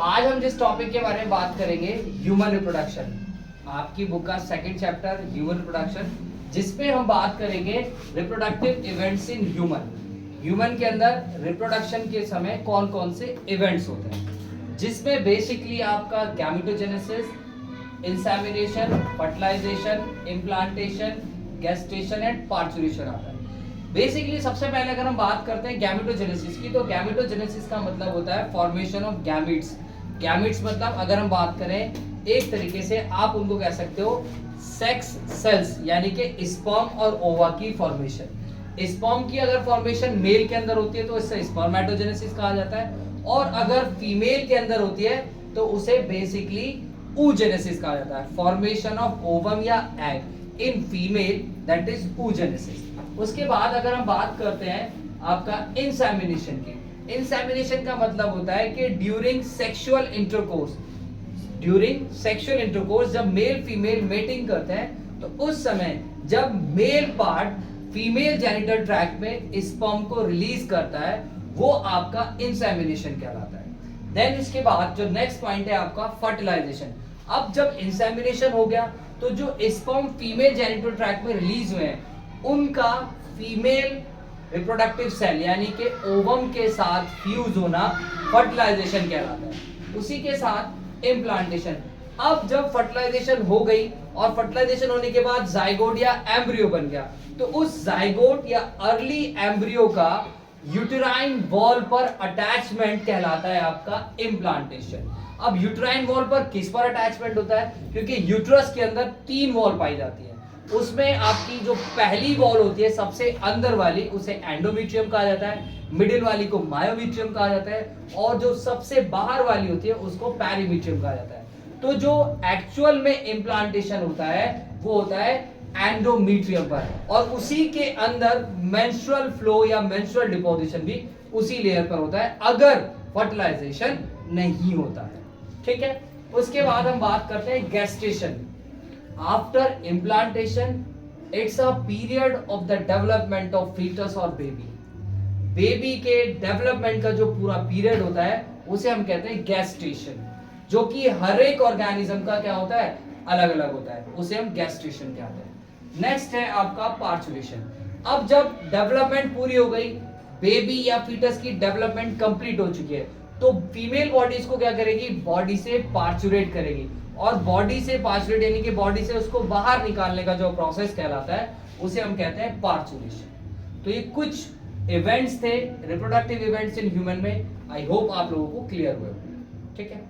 आज हम जिस टॉपिक के बारे में बात करेंगे ह्यूमन रिप्रोडक्शन, आपकी बुक का सेकंड चैप्टर ह्यूमन रिप्रोडक्शन, जिसमें हम बात करेंगे रिप्रोडक्टिव इवेंट्स इन ह्यूमन के अंदर रिप्रोडक्शन के समय कौन कौन से इवेंट्स होते हैं, जिसमें बेसिकली आपका gametogenesis, insemination, fertilisation, implantation, gestation and parturition आता है। बेसिकली सबसे पहले अगर हम बात करते हैं गैमेटोजेनेसिस की, तो गैमेटोजेनेसिस का मतलब होता है फॉर्मेशन ऑफ गैमिट्स। गैमिट्स मतलब अगर हम बात करें एक तरीके से आप उनको कह सकते हो सेक्स सेल्स, यानी कि स्पर्म और ओवा की फॉर्मेशन। स्पर्म की अगर फॉर्मेशन मेल के अंदर होती है तो इससे स्पर्मेटोजेनेसिस कहा जाता है, और अगर फीमेल के अंदर होती है तो उसे बेसिकली oogenesis कहा जाता है। फॉर्मेशन ऑफ ओवम या egg in female, that is oogenesis। उसके बाद अगर हम बात करते हैं आपका इंसेमिनेशन की, इंसेमिनेशन का मतलब होता है कि ड्यूरिंग सेक्सुअल इंटरकोर्स जब मेल फीमेल मेटिंग करते हैं तो उस समय जब male part female genital tract में स्पर्म को रिलीज करता है वो आपका इंसेमिनेशन कहलाता है। देन इसके बाद जो नेक्स्ट पॉइंट है आपका फर्टिलाइजेशन। अब जब इंसेमिनेशन हो गया तो जो स्पर्म फीमेल जेनिटल ट्रैक्ट में रिलीज हुए हैं उनका फीमेल रिप्रोडक्टिव सेल यानी कि ओवम के साथ फ्यूज होना फर्टिलाइजेशन कहलाता है। उसी के साथ इम्प्लांटेशन। अब जब फर्टिलाइजेशन हो गई और फर्टिलाइजेशन होने के बाद जाइगोट या एम्ब्रियो बन गया तो उस जाइगोट या अर्ली एम्ब्रियो का यूटेराइन वॉल पर अटैचमेंट कहलाता है आपका इम्प्लांटेशन। अब यूटेराइन वॉल पर किस पर अटैचमेंट होता है? क्योंकि यूट्रस के अंदर 3 वॉल पाई जाती है, उसमें आपकी जो पहली वॉल होती है सबसे अंदर वाली उसे एंडोमेट्रियम कहा जाता है, मिडिल वाली को मायोमेट्रियम कहा जाता है, और जो सबसे बाहर वाली होती है उसको पेरीमेट्रियम कहा जाता है। तो जो एक्चुअल में इम्प्लांटेशन होता है वो होता है एंडोमेट्रियम पर, और उसी के अंदर मेंस्ट्रुअल फ्लो या मेंस्ट्रुअल डिपोजिशन भी उसी लेयर पर होता है अगर फर्टिलाइजेशन नहीं होता है। ठीक है, उसके बाद हम बात करते हैं gestation. After implantation it's a period of the development of foetus और बेबी के डेवलपमेंट का जो पूरा पीरियड होता है उसे हम कहते हैं गेस्टेशन, जो कि हर एक ऑर्गेनिज्म का क्या होता है अलग अलग होता है, उसे हम गेस्टेशन कहते हैं। नेक्स्ट है आपका पार्चुरेशन। अब जब डेवलपमेंट पूरी हो गई, बेबी या फीटस की डेवलपमेंट कंप्लीट हो चुकी है, तो फीमेल बॉडी इसको क्या करेगी, बॉडी से पार्चुरेट करेगी, और बॉडी से पार्चुरेट यानी कि बॉडी से उसको बाहर निकालने का जो प्रोसेस कहलाता है उसे हम कहते हैं पार्चुरेशन। तो ये कुछ इवेंट्स थे रिप्रोडक्टिव इवेंट्स इन ह्यूमन में। आई होप आप लोगों को क्लियर हुए। ठीक है।